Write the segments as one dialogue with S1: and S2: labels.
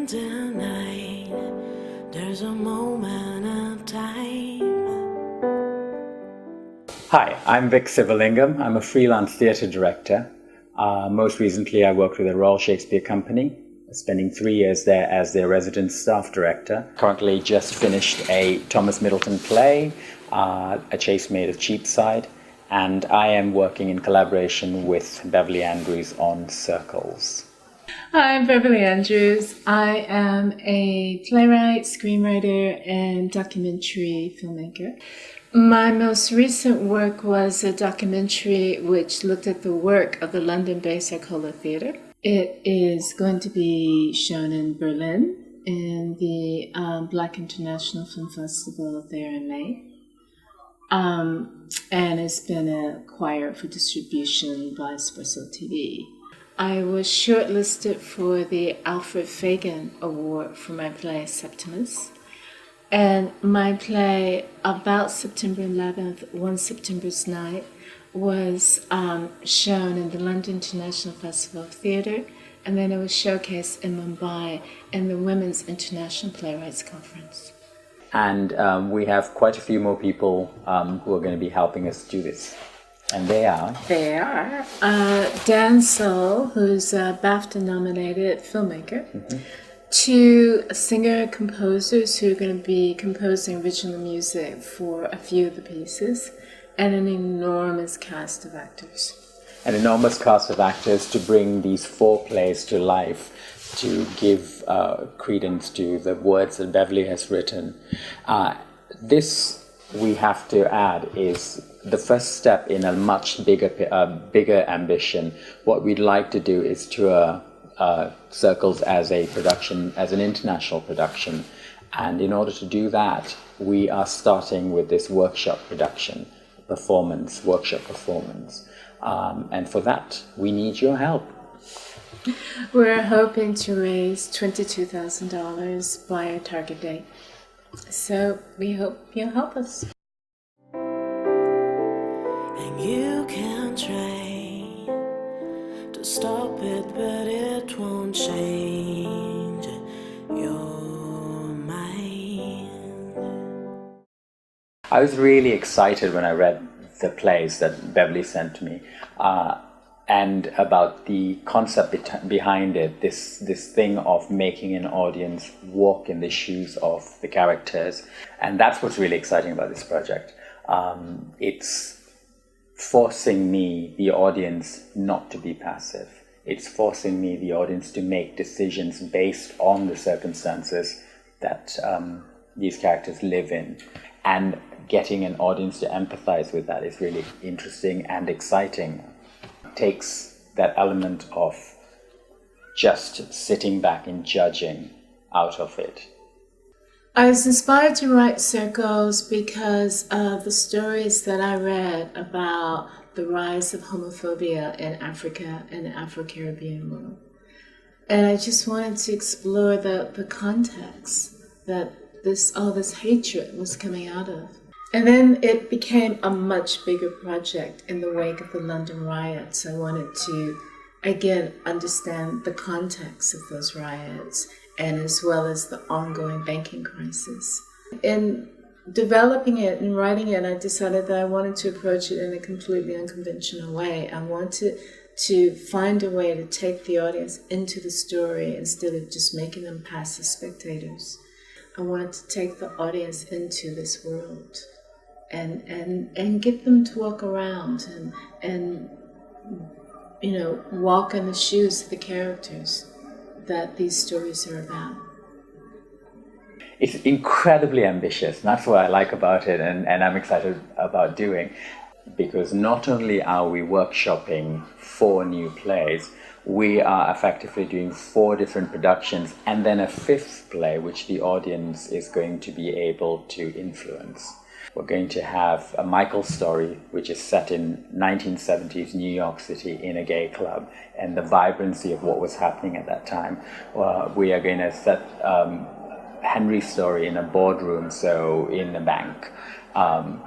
S1: can't deny there's a moment of time.
S2: Hi, I'm Vic Sivalingam. I'm a freelance theatre director. Most recently, I worked with the Royal Shakespeare Company, spending 3 years there as their resident staff director. Currently just finished a Thomas Middleton play, A Chase Made of Cheapside, and I am working in collaboration with Beverly Andrews on Circles.
S3: Hi, I'm Beverly Andrews. I am a playwright, screenwriter, and documentary filmmaker. My most recent work was a documentary which looked at the work of the London-based Arcola Theatre. It is going to be shown in Berlin in the Black International Film Festival there in May. And it's been acquired for distribution by Espresso TV. I was shortlisted for the Alfred Fagan Award for my play Septimus. And my play, About September 11th, One September's Night, was shown in the London International Festival of Theatre, and then it was showcased in Mumbai in the Women's International Playwrights Conference.
S2: And we have quite a few more people who are going to be helping us do this. And they are?
S3: They are Dan Soul, who's a BAFTA-nominated filmmaker, two singer-composers who are going to be composing original music for a few of the pieces, and an enormous cast of actors.
S2: An enormous cast of actors to bring these 4 plays to life, to give credence to the words that Beverly has written. This, we have to add, is the first step in a much bigger ambition. What we'd like to do is tour Circles as a production, as an international production. And in order to do that, we are starting with this workshop performance. And for that, we need your help.
S3: We're hoping to raise $22,000 by our target date. So we hope you'll help us.
S1: And you can try to stop it, but it won't change your mind.
S2: I was really excited when I read the plays that Beverly sent to me, and about the concept behind it, this thing of making an audience walk in the shoes of the characters. And that's what's really exciting about this project. It's forcing me, the audience, not to be passive. It's forcing me, the audience, to make decisions based on the circumstances that these characters live in. And getting an audience to empathize with that is really interesting and exciting. It takes that element of just sitting back and judging out of it.
S3: I was inspired to write Circles because of the stories that I read about the rise of homophobia in Africa and the Afro-Caribbean world. And I just wanted to explore the context that all this hatred was coming out of. And then it became a much bigger project in the wake of the London riots. I wanted to, again, understand the context of those riots, and as well as the ongoing banking crisis. In developing it and writing it, I decided that I wanted to approach it in a completely unconventional way. I wanted to find a way to take the audience into the story instead of just making them passive spectators. I wanted to take the audience into this world and get them to walk around and walk in the shoes of the characters that these stories are about.
S2: It's incredibly ambitious. That's what I like about it, and I'm excited about doing, because not only are we workshopping 4 new plays, we are effectively doing 4 different productions, and then a 5th play which the audience is going to be able to influence. We're going to have a Michael story, which is set in 1970s New York City in a gay club, and the vibrancy of what was happening at that time. We are going to set Henry's story in a boardroom, so in a bank,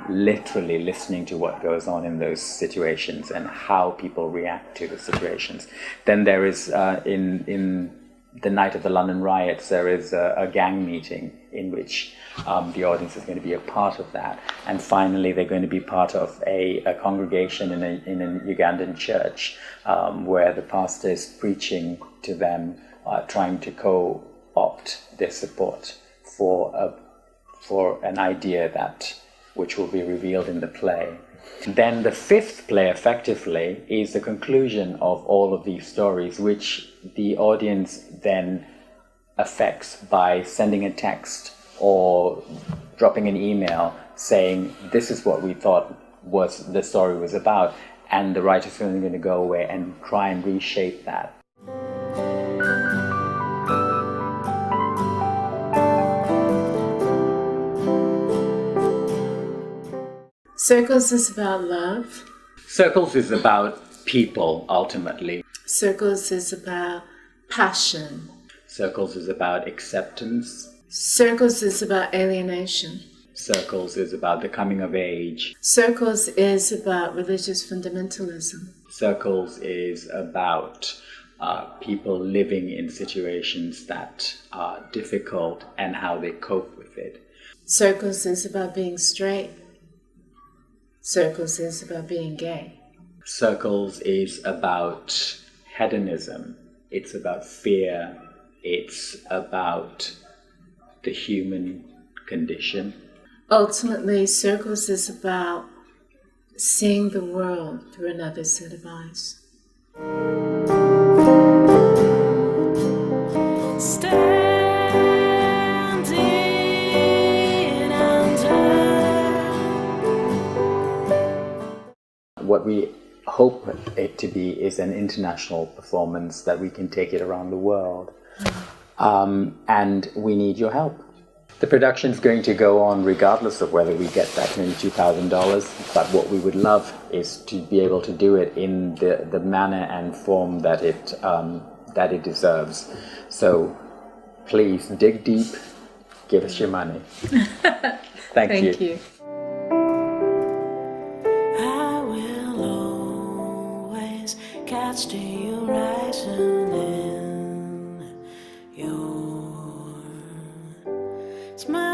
S2: literally listening to what goes on in those situations and how people react to the situations. Then there is, in the night of the London riots, there is a gang meeting in which the audience is going to be a part of that. And finally, they're going to be part of a congregation in a Ugandan church where the pastor is preaching to them, trying to co-opt their support for an idea which will be revealed in the play. Then the fifth play, effectively, is the conclusion of all of these stories, which the audience then affects by sending a text or dropping an email saying, this is what we thought the story was about, and the writer's going to go away and try and reshape that.
S3: Circles is about love.
S2: Circles is about people, ultimately.
S3: Circles is about passion.
S2: Circles is about acceptance.
S3: Circles is about alienation.
S2: Circles is about the coming of age.
S3: Circles is about religious fundamentalism.
S2: Circles is about people living in situations that are difficult and how they cope with it.
S3: Circles is about being straight. Circles is about being gay.
S2: Circles is about hedonism. It's about fear. It's about the human condition.
S3: Ultimately, Circles is about seeing the world through another set of eyes.
S2: What we hope it to be is an international performance that we can take it around the world. And we need your help. The production's going to go on regardless of whether we get that $22,000, but what we would love is to be able to do it in the manner and form that it deserves. So please dig deep, give us your money. Thank you.
S3: Thank you.
S1: I will always catch the horizon in your smile.